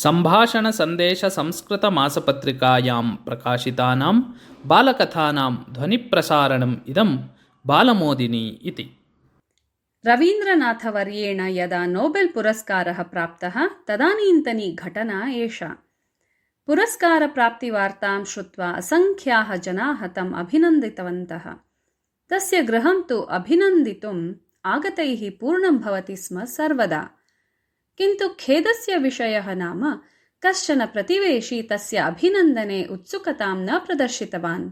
सम्भाषणसन्देशसंस्कृतमासपत्रिकायां प्रकाशितानां बालकथानां ध्वनिप्रसारणम् इदं बालमोदिनी इति। रवीन्द्रनाथवर्येण यदा नोबेल् पुरस्कारः प्राप्तः तदानीन्तनी घटना एषा। पुरस्कारप्राप्तिवार्तां श्रुत्वा असङ्ख्याः जनाः तम् अभिनन्दितवन्तः। तस्य गृहं तु अभिनन्दितुम् आगतैः पूर्णं भवति स्म सर्वदा। किन्तु खेदस्य विषयः नाम कश्चन प्रतिवेशी तस्य अभिनन्दने उत्सुकतां न प्रदर्शितवान्।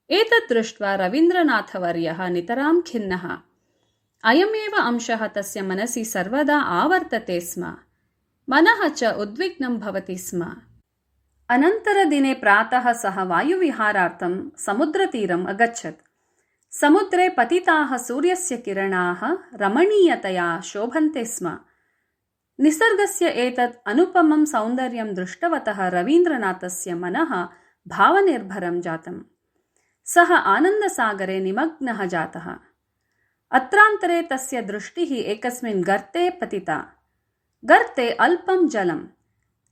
एतत् दृष्ट्वा रवीन्द्रनाथवर्यः नितरां खिन्नः। अयमेव अंशः तस्य मनसि सर्वदा आवर्तते स्म। मनः च उद्विग्नं भवति स्म। अनन्तरदिने प्रातः सः वायुविहारार्थं समुद्रतीरम् अगच्छत्। समुद्रे पतिताः सूर्यस्य किरणाः रमणीयतया शोभन्ते स्म। निसर्गस्य एतत् अनुपमं सौन्दर्यं दृष्टवतः रवीन्द्रनाथस्य मनः भावनिर्भरं जातम्। सः आनन्दसागरे निमग्नः जातः। अत्रान्तरे तस्य दृष्टिः एकस्मिन् गर्ते पतिता। गर्ते अल्पं जलम्।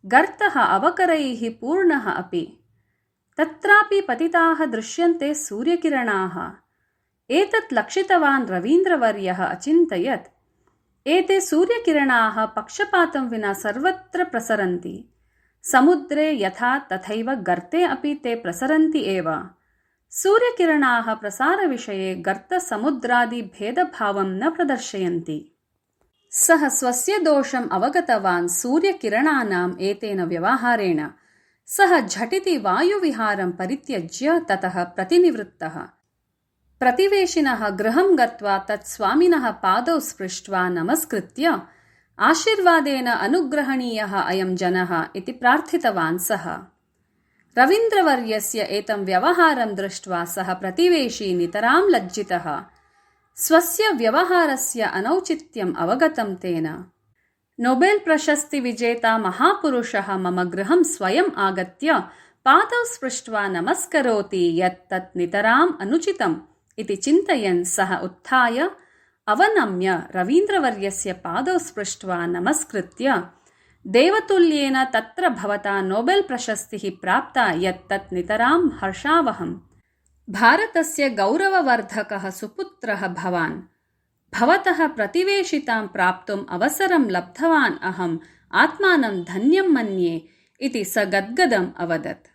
गर्तः अवकरैः पूर्णः अपि। तत्रापि पतिताः दृश्यन्ते सूर्यकिरणाः। एतत् लक्षितवान् रवीन्द्रवर्यः अचिन्तयत्, एते सूर्यकिरणाः पक्षपातं विना सर्वत्र प्रसरन्ति। समुद्रे यथा तथैव गर्ते अपि ते प्रसरन्ति एव। सूर्यकिरणाः प्रसारविषये गर्तसमुद्रादिभेदभावं न प्रदर्शयन्ति। सः स्वस्य दोषम् अवगतवान् सूर्यकिरणानाम् एतेन व्यवहारेण। सः झटिति वायुविहारं परित्यज्य ततः प्रतिनिवृत्तः। प्रतिवेशिनः गृहं गत्वा तत्स्वामिनः पादौ स्पृष्ट्वा नमस्कृत्य आशीर्वादेन अनुग्रहणीयः अयं जनः इति प्रार्थितवान् सः। रवीन्द्रवर्यस्य एतं व्यवहारं दृष्ट्वा सः प्रतिवेशी नितरां लज्जितः। स्वस्य व्यवहारस्य अनौचित्यम् अवगतं तेन। नोबेल् प्रशस्तिविजेता महापुरुषः मम गृहं स्वयम् आगत्य पादौ स्पृष्ट्वा नमस्करोति यत् तत् नितराम् अनुचितम् इति चिन्तयन् सः उत्थाय अवनम्य रवीन्द्रवर्यस्य पादौ स्पृष्ट्वा नमस्कृत्य, देवतुल्येन तत्र भवता नोबेल् प्रशस्तिः प्राप्ता यत् तत् नितरां हर्षावहम्। भारतस्य गौरववर्धकः सुपुत्रः भवान्। भवतः प्रतिवेशितां प्राप्तुम् अवसरं लब्धवान् अहम् आत्मानं धन्यं मन्ये इति स गद्गदम् अवदत्।